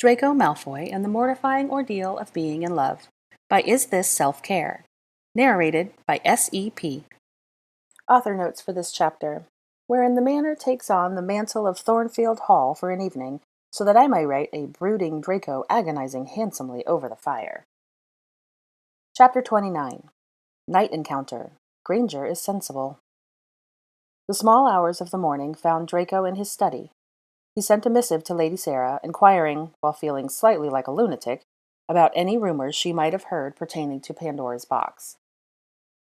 Draco Malfoy and the Mortifying Ordeal of Being in Love by Is This Self-Care? Narrated by S.E.P. Author notes for this chapter, wherein the manor takes on the mantle of Thornfield Hall for an evening, so that I may write a brooding Draco agonizing handsomely over the fire. Chapter 29. Night Encounter. Granger is sensible. The small hours of the morning found Draco in his study. He sent a missive to Lady Sarah, inquiring, while feeling slightly like a lunatic, about any rumors she might have heard pertaining to Pandora's box.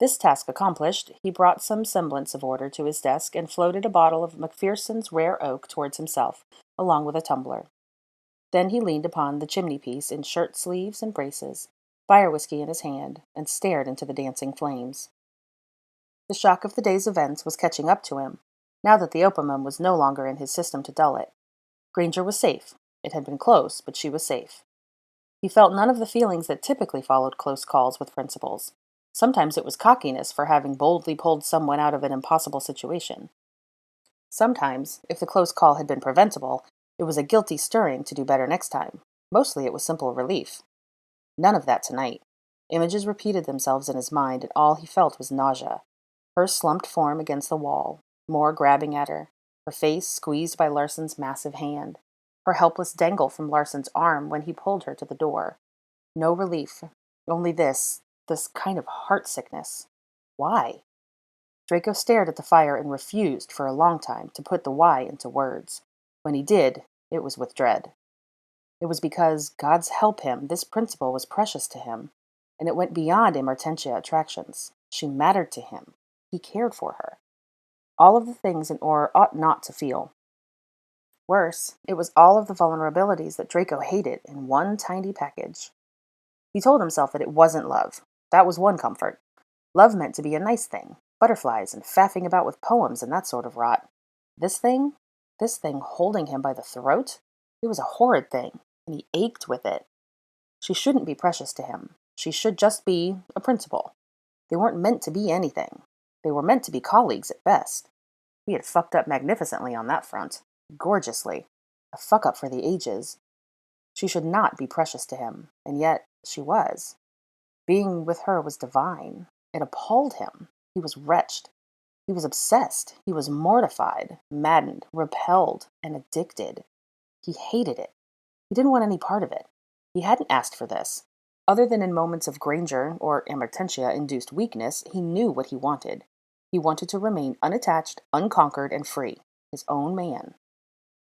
This task accomplished, he brought some semblance of order to his desk and floated a bottle of Macpherson's rare oak towards himself, along with a tumbler. Then he leaned upon the chimney-piece in shirt sleeves and braces, fire whiskey in his hand, and stared into the dancing flames. The shock of the day's events was catching up to him, now that the opium was no longer in his system to dull it. Granger was safe. It had been close, but she was safe. He felt none of the feelings that typically followed close calls with principals. Sometimes it was cockiness for having boldly pulled someone out of an impossible situation. Sometimes, if the close call had been preventable, it was a guilty stirring to do better next time. Mostly it was simple relief. None of that tonight. Images repeated themselves in his mind, and all he felt was nausea. Her slumped form against the wall, more grabbing at her, her face squeezed by Larson's massive hand, her helpless dangle from Larson's arm when he pulled her to the door. No relief, only this kind of heart sickness. Why? Draco stared at the fire and refused, for a long time, to put the why into words. When he did, it was with dread. It was because, God's help him, this principal was precious to him, and it went beyond Immortentia attractions. She mattered to him. He cared for her. All of the things an Auror ought not to feel. Worse, it was all of the vulnerabilities that Draco hated in one tiny package. He told himself that it wasn't love. That was one comfort. Love meant to be a nice thing, butterflies and faffing about with poems and that sort of rot. This thing holding him by the throat, it was a horrid thing, and he ached with it. She shouldn't be precious to him. She should just be a principal. They weren't meant to be anything. They were meant to be colleagues at best. He had fucked up magnificently on that front. Gorgeously. A fuck-up for the ages. She should not be precious to him, and yet she was. Being with her was divine. It appalled him. He was wretched. He was obsessed. He was mortified, maddened, repelled, and addicted. He hated it. He didn't want any part of it. He hadn't asked for this. Other than in moments of Granger or Immortentia-induced weakness, he knew what he wanted. He wanted to remain unattached, unconquered, and free. His own man.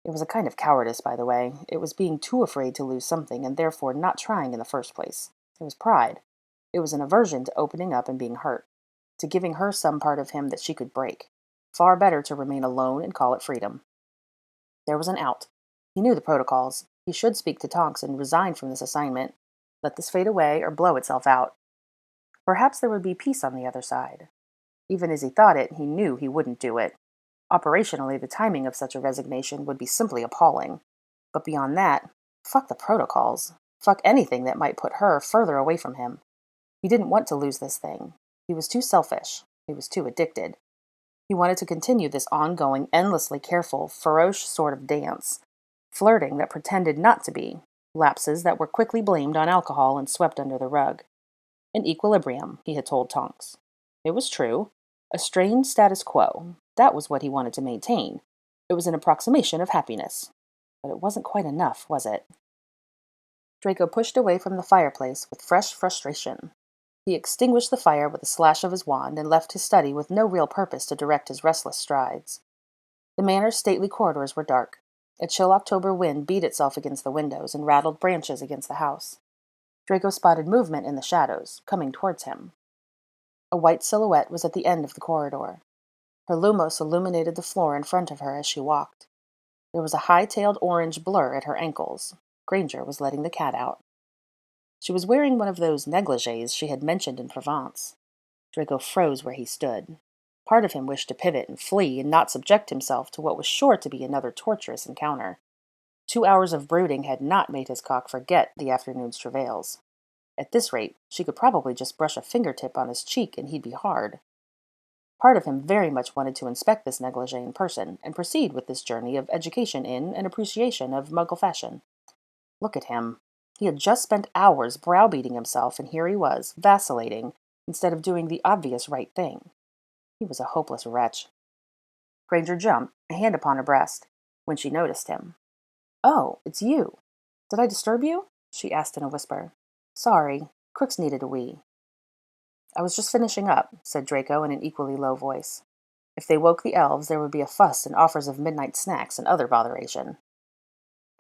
It was a kind of cowardice, by the way. It was being too afraid to lose something and therefore not trying in the first place. It was pride. It was an aversion to opening up and being hurt, to giving her some part of him that she could break. Far better to remain alone and call it freedom. There was an out. He knew the protocols. He should speak to Tonks and resign from this assignment. Let this fade away or blow itself out. Perhaps there would be peace on the other side. Even as he thought it, he knew he wouldn't do it. Operationally, the timing of such a resignation would be simply appalling. But beyond that, fuck the protocols. Fuck anything that might put her further away from him. He didn't want to lose this thing. He was too selfish. He was too addicted. He wanted to continue this ongoing, endlessly careful, ferocious sort of dance. Flirting that pretended not to be. Lapses that were quickly blamed on alcohol and swept under the rug. An equilibrium, he had told Tonks. It was true. A strained status quo. That was what he wanted to maintain. It was an approximation of happiness. But it wasn't quite enough, was it? Draco pushed away from the fireplace with fresh frustration. He extinguished the fire with a slash of his wand and left his study with no real purpose to direct his restless strides. The manor's stately corridors were dark. A chill October wind beat itself against the windows and rattled branches against the house. Draco spotted movement in the shadows, coming towards him. A white silhouette was at the end of the corridor. Her lumos illuminated the floor in front of her as she walked. There was a high-tailed orange blur at her ankles. Granger was letting the cat out. She was wearing one of those negligées she had mentioned in Provence. Draco froze where he stood. Part of him wished to pivot and flee and not subject himself to what was sure to be another torturous encounter. 2 hours of brooding had not made his cock forget the afternoon's travails. At this rate, she could probably just brush a fingertip on his cheek and he'd be hard. Part of him very much wanted to inspect this negligee in person and proceed with this journey of education in and appreciation of Muggle fashion. Look at him. He had just spent hours browbeating himself, and here he was, vacillating, instead of doing the obvious right thing. He was a hopeless wretch. Granger jumped, a hand upon her breast, when she noticed him. "Oh, it's you. Did I disturb you?" she asked in a whisper. "Sorry. Crooks needed a wee." "I was just finishing up," said Draco in an equally low voice. "If they woke the elves, there would be a fuss and offers of midnight snacks and other botheration."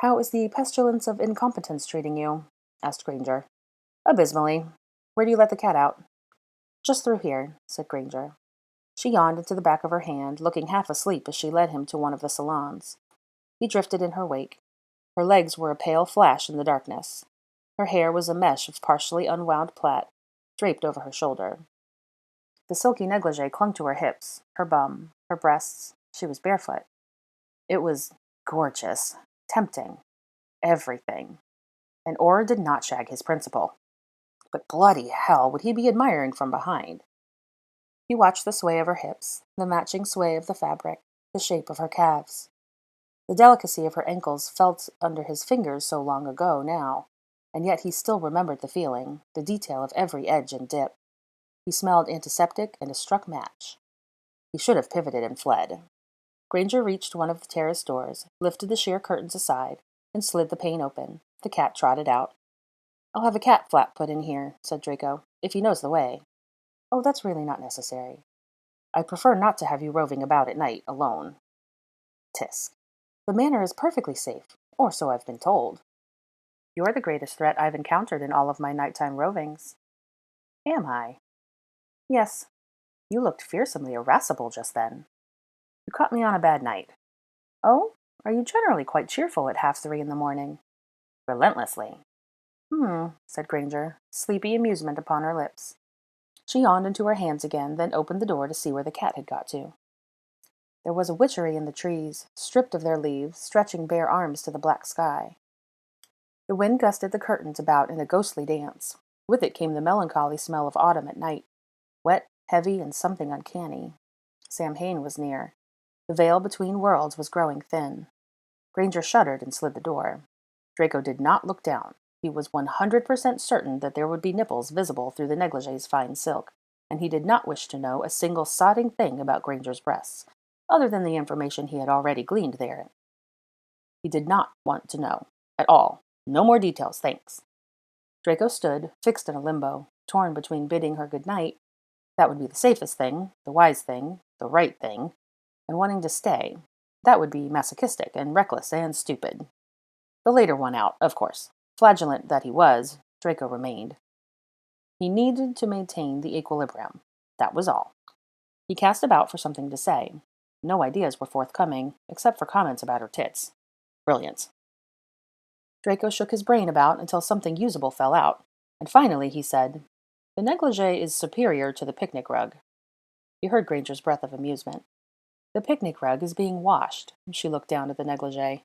"How is the pestilence of incompetence treating you?" asked Granger. "Abysmally. Where do you let the cat out?" "Just through here," said Granger. She yawned into the back of her hand, looking half asleep as she led him to one of the salons. He drifted in her wake. Her legs were a pale flash in the darkness. Her hair was a mesh of partially unwound plait, draped over her shoulder. The silky negligee clung to her hips, her bum, her breasts. She was barefoot. It was gorgeous, tempting, everything. And Orr did not shag his principal. But bloody hell, would he be admiring from behind? He watched the sway of her hips, the matching sway of the fabric, the shape of her calves. The delicacy of her ankles felt under his fingers so long ago now, and yet he still remembered the feeling, the detail of every edge and dip. He smelled antiseptic and a struck match. He should have pivoted and fled. Granger reached one of the terrace doors, lifted the sheer curtains aside, and slid the pane open. The cat trotted out. "I'll have a cat flap put in here," said Draco, "if he knows the way." "Oh, that's really not necessary. I'd prefer not to have you roving about at night, alone." Tisk. "The manor is perfectly safe, or so I've been told." "You're the greatest threat I've encountered in all of my nighttime rovings." "Am I?" "Yes. You looked fearsomely irascible just then." "You caught me on a bad night." "Oh? Are you generally quite cheerful at 3:30 in the morning?" "Relentlessly." Said Granger, sleepy amusement upon her lips. She yawned into her hands again, then opened the door to see where the cat had got to. There was a witchery in the trees, stripped of their leaves, stretching bare arms to the black sky. The wind gusted the curtains about in a ghostly dance. With it came the melancholy smell of autumn at night, wet, heavy, and something uncanny. Samhain was near. The veil between worlds was growing thin. Granger shuddered and slid the door. Draco did not look down. He was 100% certain that there would be nipples visible through the negligee's fine silk, and he did not wish to know a single sodding thing about Granger's breasts, other than the information he had already gleaned there. He did not want to know. At all. No more details, thanks. Draco stood, fixed in a limbo, torn between bidding her good night, that would be the safest thing, the wise thing, the right thing, and wanting to stay. That would be masochistic and reckless and stupid. The later one out, of course. Flagellant that he was, Draco remained. He needed to maintain the equilibrium. That was all. He cast about for something to say. No ideas were forthcoming, except for comments about her tits. Brilliant. Draco shook his brain about until something usable fell out, and finally he said, "The negligee is superior to the picnic rug." He heard Granger's breath of amusement. "The picnic rug is being washed." She looked down at the negligee.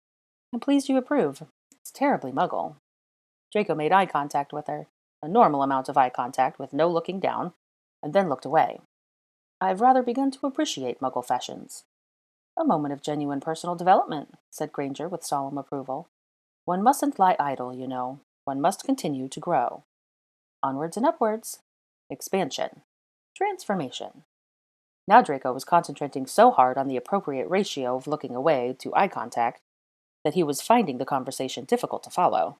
"I'm pleased you approve. It's terribly muggle." Draco made eye contact with her, a normal amount of eye contact with no looking down, and then looked away. "I've rather begun to appreciate muggle fashions." "A moment of genuine personal development," said Granger with solemn approval. "One mustn't lie idle, you know. One must continue to grow. Onwards and upwards. Expansion. Transformation." Now Draco was concentrating so hard on the appropriate ratio of looking away to eye contact that he was finding the conversation difficult to follow.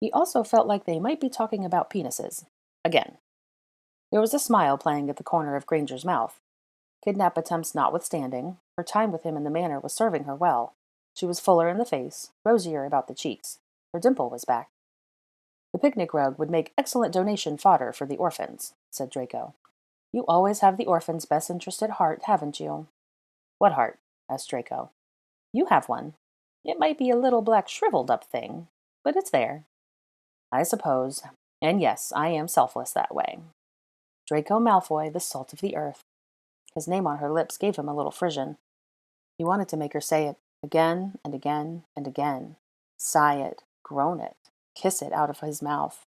He also felt like they might be talking about penises. Again. There was a smile playing at the corner of Granger's mouth. Kidnap attempts notwithstanding, her time with him in the manor was serving her well. She was fuller in the face, rosier about the cheeks. Her dimple was back. "The picnic rug would make excellent donation fodder for the orphans," said Draco. "You always have the orphans' best interest at heart, haven't you?" "What heart?" asked Draco. "You have one. It might be a little black shriveled-up thing, but it's there." "I suppose. And yes, I am selfless that way." Draco Malfoy, the salt of the earth. His name on her lips gave him a little frisson. He wanted to make her say it, again and again and again. Sigh it, groan it, kiss it out of his mouth.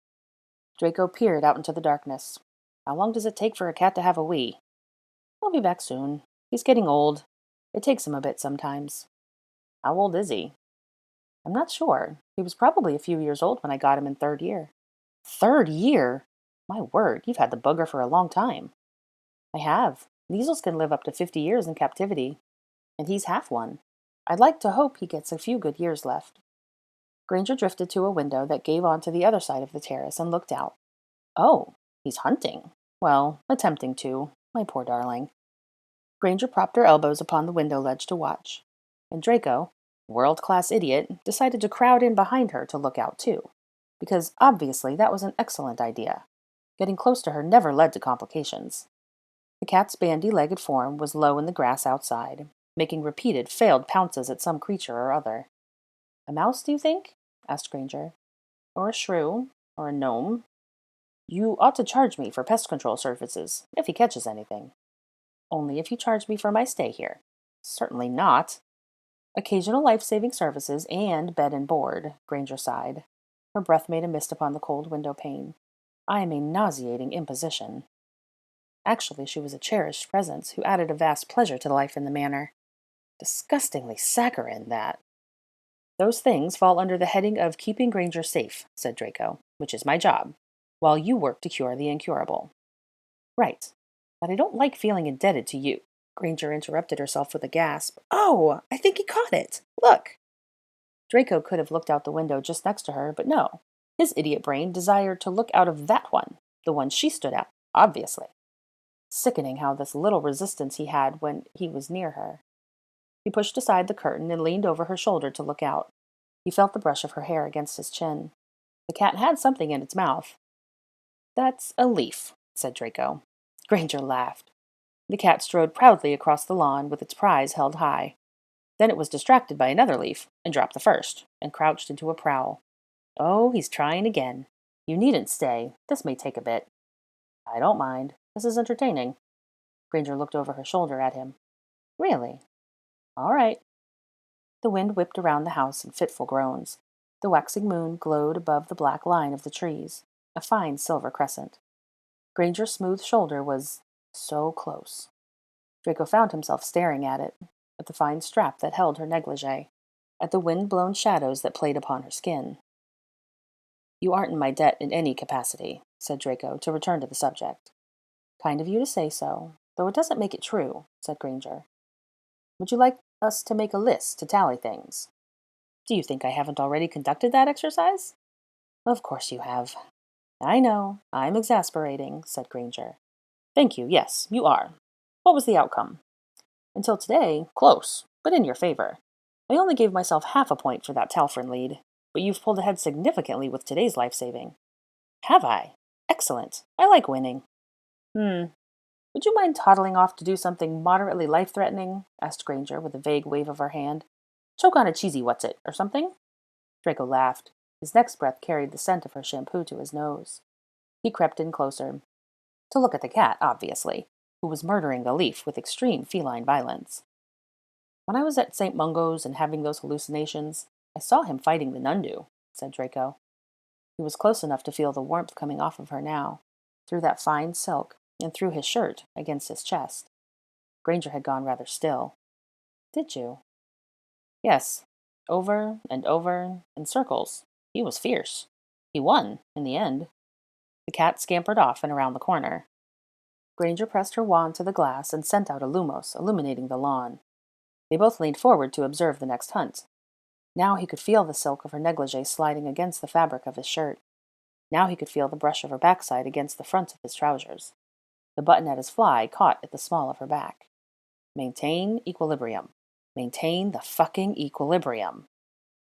Draco peered out into the darkness. "How long does it take for a cat to have a wee?" "He'll be back soon. He's getting old. It takes him a bit sometimes." "How old is he?" "I'm not sure. He was probably a few years old when I got him in third year. Third year? My word, you've had the bugger for a long time. I have. Measles can live up to 50 years in captivity, and he's half one. I'd like to hope he gets a few good years left. Granger drifted to a window that gave onto the other side of the terrace and looked out. Oh, he's hunting. Well, attempting to. My poor darling. Granger propped her elbows upon the window ledge to watch, and Draco, world-class idiot, decided to crowd in behind her to look out too, because obviously that was an excellent idea. Getting close to her never led to complications. The cat's bandy-legged form was low in the grass outside, making repeated failed pounces at some creature or other. A mouse, do you think? Asked Granger. Or a shrew? Or a gnome? You ought to charge me for pest control services, if he catches anything. Only if you charge me for my stay here. Certainly not. Occasional life-saving services and bed and board, Granger sighed. Her breath made a mist upon the cold window pane. I am a nauseating imposition. Actually, she was a cherished presence who added a vast pleasure to life in the manor. Disgustingly saccharine, that. Those things fall under the heading of keeping Granger safe, said Draco, which is my job, while you work to cure the incurable. Right. But I don't like feeling indebted to you. Granger interrupted herself with a gasp. Oh, I think he caught it. Look. Draco could have looked out the window just next to her, but no. His idiot brain desired to look out of that one, the one she stood at, obviously. Sickening how this little resistance he had when he was near her. He pushed aside the curtain and leaned over her shoulder to look out. He felt the brush of her hair against his chin. The cat had something in its mouth. That's a leaf, said Draco. Granger laughed. The cat strode proudly across the lawn with its prize held high. Then it was distracted by another leaf, and dropped the first, and crouched into a prowl. Oh, he's trying again. You needn't stay. This may take a bit. I don't mind. This is entertaining. Granger looked over her shoulder at him. Really? All right. The wind whipped around the house in fitful groans. The waxing moon glowed above the black line of the trees, a fine silver crescent. Granger's smooth shoulder was so close. Draco found himself staring at it, at the fine strap that held her negligee, at the wind-blown shadows that played upon her skin. You aren't in my debt in any capacity, said Draco, to return to the subject. Kind of you to say so, though it doesn't make it true, said Granger. Would you like us to make a list to tally things? Do you think I haven't already conducted that exercise? Of course you have. I know, I'm exasperating, said Granger. Thank you, yes, you are. What was the outcome? Until today, close, but in your favor. I only gave myself half a point for that Talfrin lead, but you've pulled ahead significantly with today's life-saving. Have I? Excellent. I like winning. Would you mind toddling off to do something moderately life-threatening? Asked Granger with a vague wave of her hand. Choke on a cheesy what's-it, or something? Draco laughed. His next breath carried the scent of her shampoo to his nose. He crept in closer. To look at the cat, obviously, who was murdering the leaf with extreme feline violence. When I was at St. Mungo's and having those hallucinations, I saw him fighting the Nundu, said Draco. He was close enough to feel the warmth coming off of her now, through that fine silk, and through his shirt against his chest. Granger had gone rather still. Did you? Yes, over and over, in circles. He was fierce. He won, in the end. The cat scampered off and around the corner. Granger pressed her wand to the glass and sent out a lumos, illuminating the lawn. They both leaned forward to observe the next hunt. Now he could feel the silk of her negligee sliding against the fabric of his shirt. Now he could feel the brush of her backside against the front of his trousers. The button at his fly caught at the small of her back. Maintain equilibrium. Maintain the fucking equilibrium.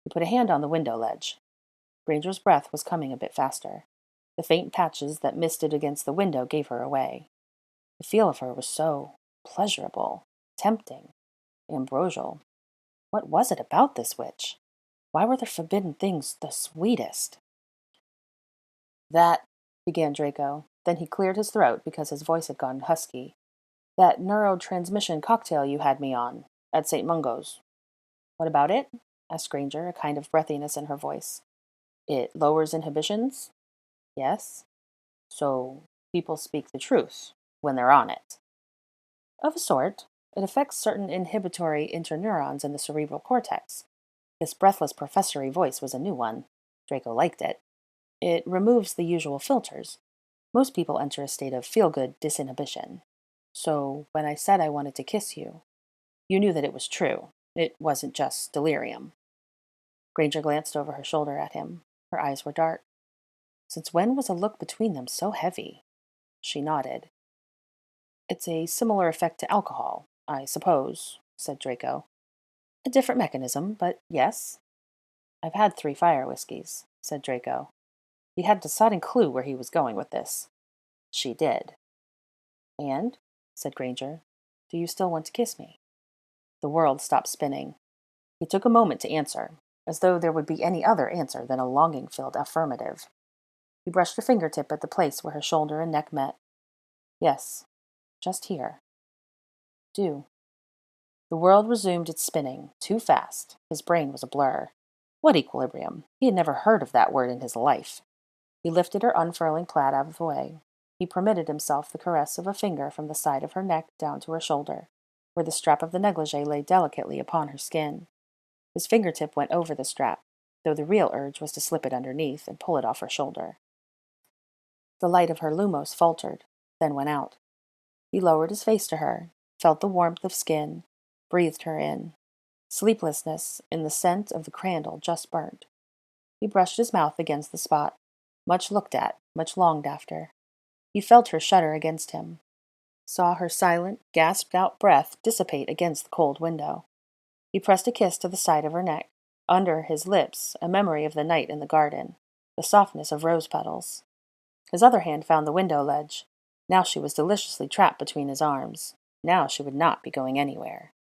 He put a hand on the window ledge. Granger's breath was coming a bit faster. The faint patches that misted against the window gave her away. The feel of her was so pleasurable, tempting, ambrosial. What was it about this witch? Why were the forbidden things the sweetest? That, began Draco. Then he cleared his throat because his voice had gone husky. That neurotransmission cocktail you had me on, at St. Mungo's. What about it? Asked Granger, a kind of breathiness in her voice. It lowers inhibitions? Yes. So people speak the truth when they're on it. Of a sort. It affects certain inhibitory interneurons in the cerebral cortex. This breathless professory voice was a new one. Draco liked it. It removes the usual filters. Most people enter a state of feel-good disinhibition. So, when I said I wanted to kiss you, you knew that it was true. It wasn't just delirium. Granger glanced over her shoulder at him. Her eyes were dark. Since when was a look between them so heavy? She nodded. It's a similar effect to alcohol, I suppose, said Draco. A different mechanism, but yes. I've had 3 fire whiskies, said Draco. He had a decided clue where he was going with this. She did. And, said Granger, do you still want to kiss me? The world stopped spinning. He took a moment to answer, as though there would be any other answer than a longing-filled affirmative. He brushed a fingertip at the place where her shoulder and neck met. Yes, just here. Do. The world resumed its spinning, too fast. His brain was a blur. What equilibrium? He had never heard of that word in his life. He lifted her unfurling plaid out of the way. He permitted himself the caress of a finger from the side of her neck down to her shoulder, where the strap of the negligee lay delicately upon her skin. His fingertip went over the strap, though the real urge was to slip it underneath and pull it off her shoulder. The light of her lumos faltered, then went out. He lowered his face to her, felt the warmth of skin, breathed her in. Sleeplessness in the scent of the candle just burnt. He brushed his mouth against the spot, much looked at, much longed after. He felt her shudder against him, saw her silent, gasped-out breath dissipate against the cold window. He pressed a kiss to the side of her neck, under his lips a memory of the night in the garden, the softness of rose petals. His other hand found the window ledge. Now she was deliciously trapped between his arms. Now she would not be going anywhere.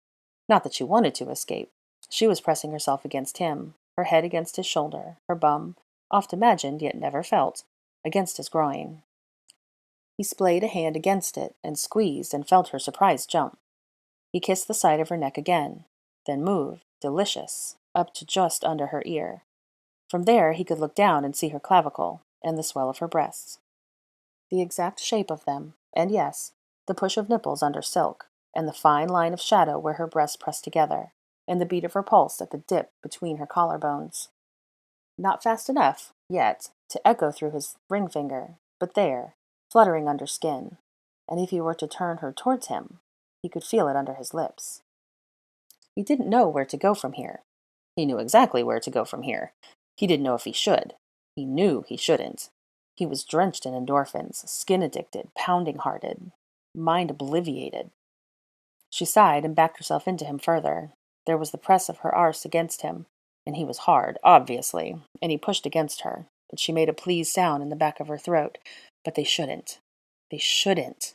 Not that she wanted to escape. She was pressing herself against him, her head against his shoulder, her bum, oft imagined yet never felt, against his groin. He splayed a hand against it, and squeezed, and felt her surprised jump. He kissed the side of her neck again, then moved, delicious, up to just under her ear. From there he could look down and see her clavicle, and the swell of her breasts. The exact shape of them, and yes, the push of nipples under silk, and the fine line of shadow where her breasts pressed together, and the beat of her pulse at the dip between her collarbones. Not fast enough, yet, to echo through his ring finger, but there, fluttering under skin, and if he were to turn her towards him, he could feel it under his lips. He didn't know where to go from here. He knew exactly where to go from here. He didn't know if he should. He knew he shouldn't. He was drenched in endorphins, skin-addicted, pounding-hearted, mind-obliviated. She sighed and backed herself into him further. There was the press of her arse against him, and he was hard, obviously, and he pushed against her, and she made a pleased sound in the back of her throat. But they shouldn't. They shouldn't.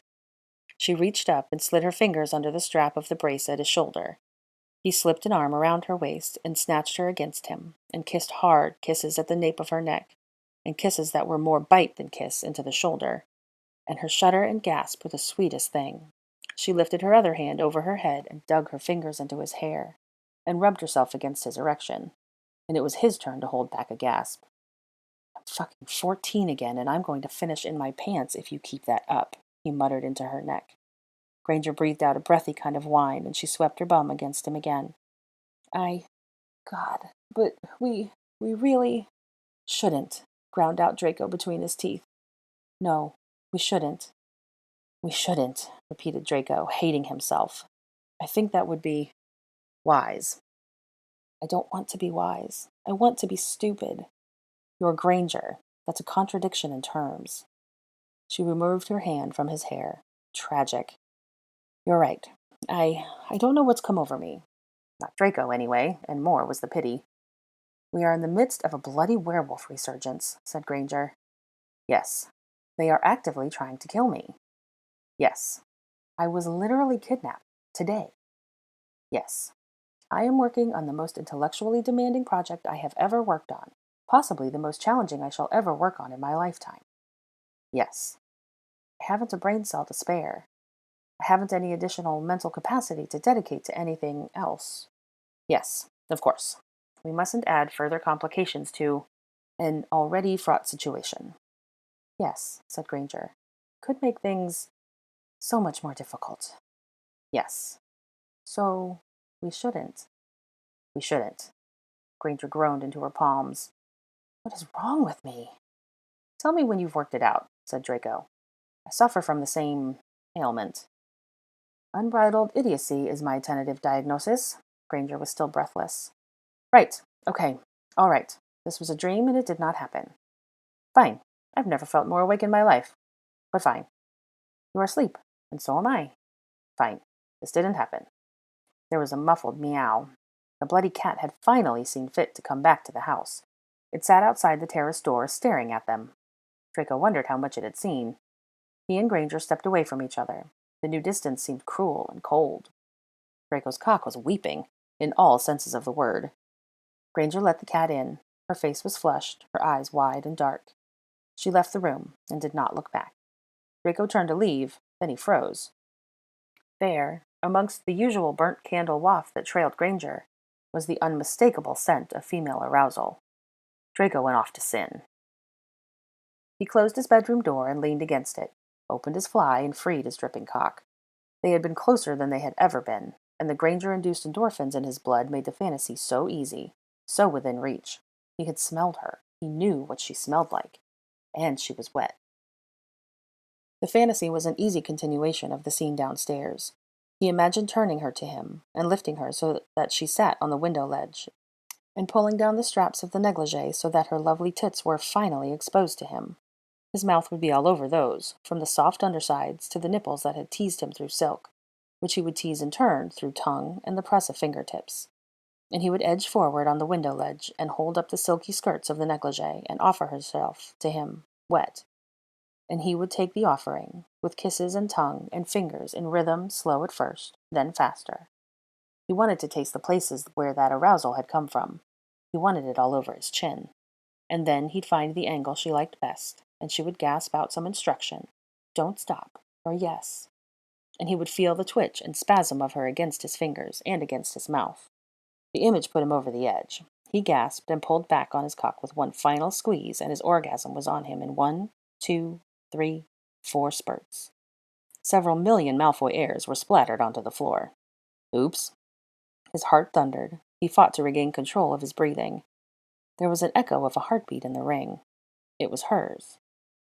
She reached up and slid her fingers under the strap of the brace at his shoulder. He slipped an arm around her waist and snatched her against him, and kissed hard kisses at the nape of her neck, and kisses that were more bite than kiss into the shoulder. And her shudder and gasp were the sweetest thing. She lifted her other hand over her head and dug her fingers into his hair, and rubbed herself against his erection, and it was his turn to hold back a gasp. I'm fucking 14 again, and I'm going to finish in my pants if you keep that up, he muttered into her neck. Granger breathed out a breathy kind of whine, and she swept her bum against him again. God, but we really shouldn't, ground out Draco between his teeth. No, we shouldn't. We shouldn't, repeated Draco, hating himself. I think that would be wise. I don't want to be wise. I want to be stupid. You're Granger. That's a contradiction in terms. She removed her hand from his hair. Tragic. You're right. I don't know what's come over me. Not Draco, anyway, and more was the pity. We are in the midst of a bloody werewolf resurgence, said Granger. Yes. They are actively trying to kill me. Yes. I was literally kidnapped. Today. Yes. I am working on the most intellectually demanding project I have ever worked on, possibly the most challenging I shall ever work on in my lifetime. Yes. I haven't a brain cell to spare. I haven't any additional mental capacity to dedicate to anything else. Yes, of course. We mustn't add further complications to an already fraught situation. Yes, said Granger. Could make things so much more difficult. Yes. So, we shouldn't. We shouldn't. Granger groaned into her palms. What is wrong with me? Tell me when you've worked it out, said Draco. I suffer from the same ailment. Unbridled idiocy is my tentative diagnosis. Granger was still breathless. Right. Okay. All right. This was a dream and it did not happen. Fine. I've never felt more awake in my life. But fine. You are asleep, and so am I. Fine. This didn't happen. There was a muffled meow. The bloody cat had finally seen fit to come back to the house. It sat outside the terrace door, staring at them. Draco wondered how much it had seen. He and Granger stepped away from each other. The new distance seemed cruel and cold. Draco's cock was weeping, in all senses of the word. Granger let the cat in. Her face was flushed, her eyes wide and dark. She left the room and did not look back. Draco turned to leave, then he froze. There, amongst the usual burnt candle waft that trailed Granger, was the unmistakable scent of female arousal. Draco went off to sin. He closed his bedroom door and leaned against it, opened his fly and freed his dripping cock. They had been closer than they had ever been, and the Granger-induced endorphins in his blood made the fantasy so easy, so within reach. He had smelled her. He knew what she smelled like. And she was wet. The fantasy was an easy continuation of the scene downstairs. He imagined turning her to him, and lifting her so that she sat on the window ledge, and pulling down the straps of the negligee so that her lovely tits were finally exposed to him. His mouth would be all over those, from the soft undersides to the nipples that had teased him through silk, which he would tease in turn through tongue and the press of fingertips. And he would edge forward on the window ledge and hold up the silky skirts of the negligee and offer herself to him, wet. And he would take the offering, with kisses and tongue and fingers in rhythm, slow at first, then faster. He wanted to taste the places where that arousal had come from. He wanted it all over his chin. And then he'd find the angle she liked best, and she would gasp out some instruction. Don't stop, or yes. And he would feel the twitch and spasm of her against his fingers and against his mouth. The image put him over the edge. He gasped and pulled back on his cock with one final squeeze, and his orgasm was on him in 1, 2, 3, 4 spurts. Several million Malfoy airs were splattered onto the floor. Oops. His heart thundered. He fought to regain control of his breathing. There was an echo of a heartbeat in the ring. It was hers.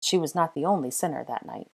She was not the only sinner that night.